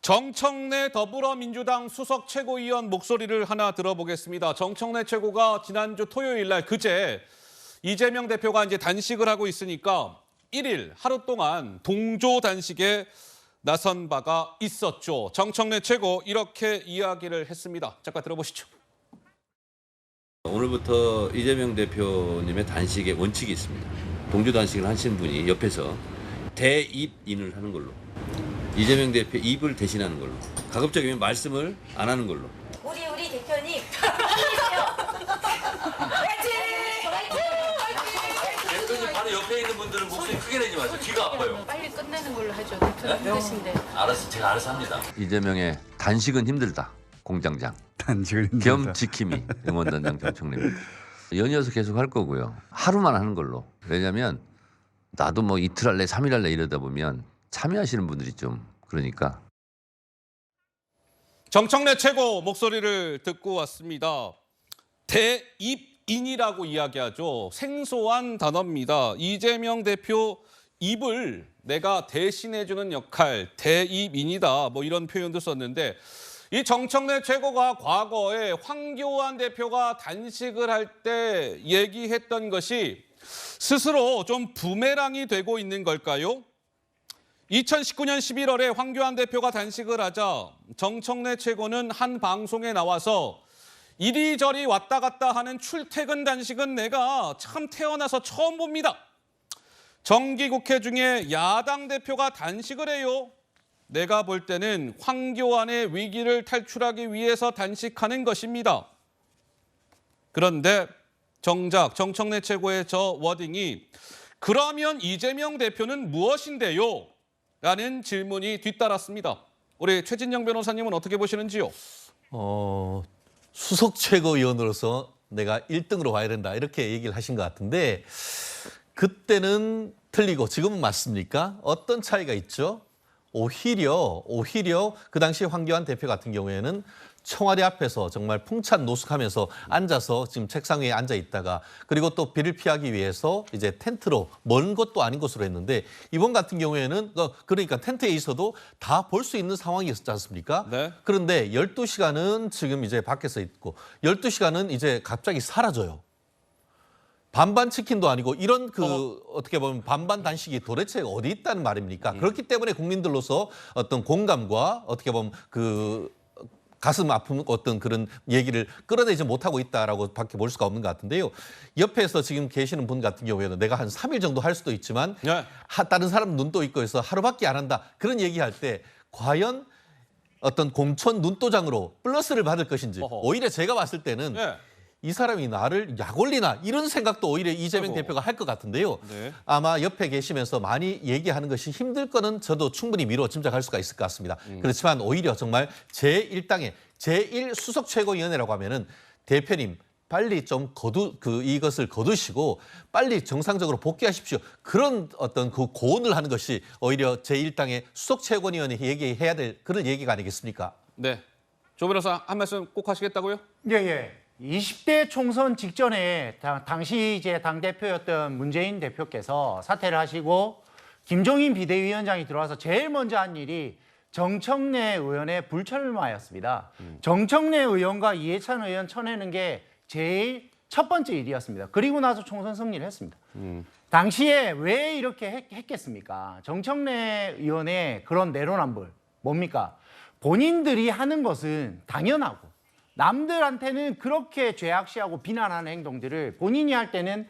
정청래 더불어민주당 수석 최고위원 목소리를 하나 들어보겠습니다. 정청래 최고가 지난주 토요일 날 그제 이재명 대표가 이제 단식을 하고 있으니까 1일 하루 동안 동조 단식에 나선 바가 있었죠. 정청래 최고 이렇게 이야기를 했습니다. 잠깐 들어보시죠. 오늘부터 이재명 대표님의 단식의 원칙이 있습니다. 동조 단식을 하신 분이 옆에서 대입인을 하는 걸로, 이재명 대표 입을 대신하는 걸로, 가급적이면 말씀을 안 하는 걸로. 우리 대표님 힘내세요. 화이팅! 대표님 바로 옆에 있는 분들은 목소리 크게 내지 마세요. 귀가 아파요. 빨리 끝내는 걸로 하죠. 대표님 힘드신데. 알았어, 제가 알아서 합니다. 이재명의 단식은 힘들다. 공장장. 단식을 힘들다. 겸 지킴이 응원단장 정청래입니다. 연이어서 계속 할 거고요. 하루만 하는 걸로. 왜냐하면 나도 뭐 이틀 할래, 3일 할래 이러다 보면 참여하시는 분들이 좀 그러니까. 정청래 최고 목소리를 듣고 왔습니다. 대입인이라고 이야기하죠. 생소한 단어입니다. 이재명 대표 입을 내가 대신해주는 역할, 대입인이다. 뭐 이런 표현도 썼는데 이 정청래 최고가 과거에 황교안 대표가 단식을 할 때 얘기했던 것이 스스로 좀 부메랑이 되고 있는 걸까요? 2019년 11월에 황교안 대표가 단식을 하자 정청래 최고는 한 방송에 나와서 이리저리 왔다 갔다 하는 출퇴근 단식은 내가 참 태어나서 처음 봅니다. 정기국회 중에 야당 대표가 단식을 해요. 내가 볼 때는 황교안의 위기를 탈출하기 위해서 단식하는 것입니다. 그런데 정작 정청래 최고의 저 워딩이 그러면 이재명 대표는 무엇인데요? 라는 질문이 뒤따랐습니다. 우리 최진영 변호사님은 어떻게 보시는지요? 수석 최고위원으로서 내가 1등으로 와야 된다 이렇게 얘기를 하신 것 같은데 그때는 틀리고 지금은 맞습니까? 어떤 차이가 있죠? 오히려 그 당시 황교안 대표 같은 경우에는 청와대 앞에서 정말 풍찬 노숙하면서 앉아서 지금 책상 위에 앉아 있다가 그리고 또 비를 피하기 위해서 이제 텐트로 먼 곳도 아닌 곳으로 했는데 이번 같은 경우에는 그러니까 텐트에 있어도 다 볼 수 있는 상황이었지 않습니까? 네. 그런데 12시간은 지금 이제 밖에서 있고 12시간은 이제 갑자기 사라져요. 반반 치킨도 아니고 이런 어떻게 보면 반반 단식이 도대체 어디 있다는 말입니까? 그렇기 때문에 국민들로서 어떤 공감과 어떻게 보면 가슴 아픈 어떤 그런 얘기를 끌어내지 못하고 있다라고 밖에 볼 수가 없는 것 같은데요. 옆에서 지금 계시는 분 같은 경우에는 내가 한 3일 정도 할 수도 있지만 네. 다른 사람 눈도 있고 해서 하루밖에 안 한다. 그런 얘기할 때 과연 어떤 공천 눈도장으로 플러스를 받을 것인지 오히려 제가 봤을 때는 네. 이 사람이 나를 약올리나 이런 생각도 오히려 이재명 아이고. 대표가 할 것 같은데요. 네. 아마 옆에 계시면서 많이 얘기하는 것이 힘들 거는 저도 충분히 미루어 짐작할 수가 있을 것 같습니다. 그렇지만 오히려 정말 제1당의 제1 수석 최고위원회라고 하면은 대표님 빨리 좀 이것을 거두시고 빨리 정상적으로 복귀하십시오. 그런 어떤 그 고언을 하는 것이 오히려 제1당의 수석 최고위원회 얘기해야 될 그런 얘기가 아니겠습니까? 네. 조 변호사 한 말씀 꼭 하시겠다고요? 예. 20대 총선 직전에 당시 이제 당대표였던 문재인 대표께서 사퇴를 하시고 김종인 비대위원장이 들어와서 제일 먼저 한 일이 정청래 의원의 불출마였습니다. 정청래 의원과 이해찬 의원 쳐내는 게 제일 첫 번째 일이었습니다. 그리고 나서 총선 승리를 했습니다. 당시에 왜 이렇게 했겠습니까? 정청래 의원의 그런 내로남불 뭡니까? 본인들이 하는 것은 당연하고 남들한테는 그렇게 죄악시하고 비난하는 행동들을 본인이 할 때는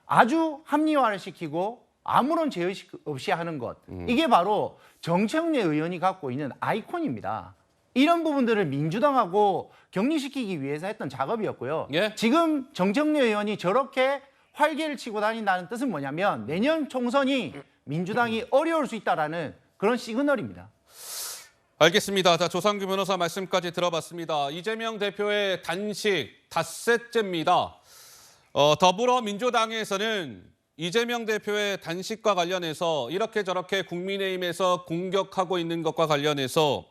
아주 합리화를 시키고 아무런 죄의식 없이 하는 것. 이게 바로 정청래 의원이 갖고 있는 아이콘입니다. 이런 부분들을 민주당하고 격리시키기 위해서 했던 작업이었고요. 예? 지금 정청래 의원이 저렇게 활개를 치고 다닌다는 뜻은 뭐냐면 내년 총선이 민주당이 어려울 수 있다라는 그런 시그널입니다. 알겠습니다. 자, 조상규 변호사 말씀까지 들어봤습니다. 이재명 대표의 단식 닷새째입니다. 더불어민주당에서는 이재명 대표의 단식과 관련해서 이렇게 저렇게 국민의힘에서 공격하고 있는 것과 관련해서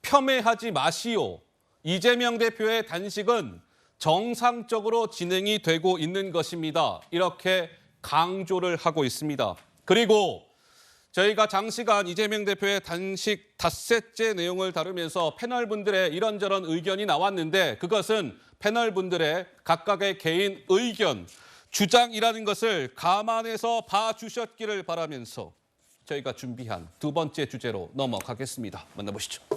폄훼하지 마시오. 이재명 대표의 단식은 정상적으로 진행이 되고 있는 것입니다. 이렇게 강조를 하고 있습니다. 그리고 저희가 장시간 이재명 대표의 단식 닷새째 내용을 다루면서 패널분들의 이런저런 의견이 나왔는데 그것은 패널분들의 각각의 개인 의견, 주장이라는 것을 감안해서 봐주셨기를 바라면서 저희가 준비한 두 번째 주제로 넘어가겠습니다. 만나보시죠.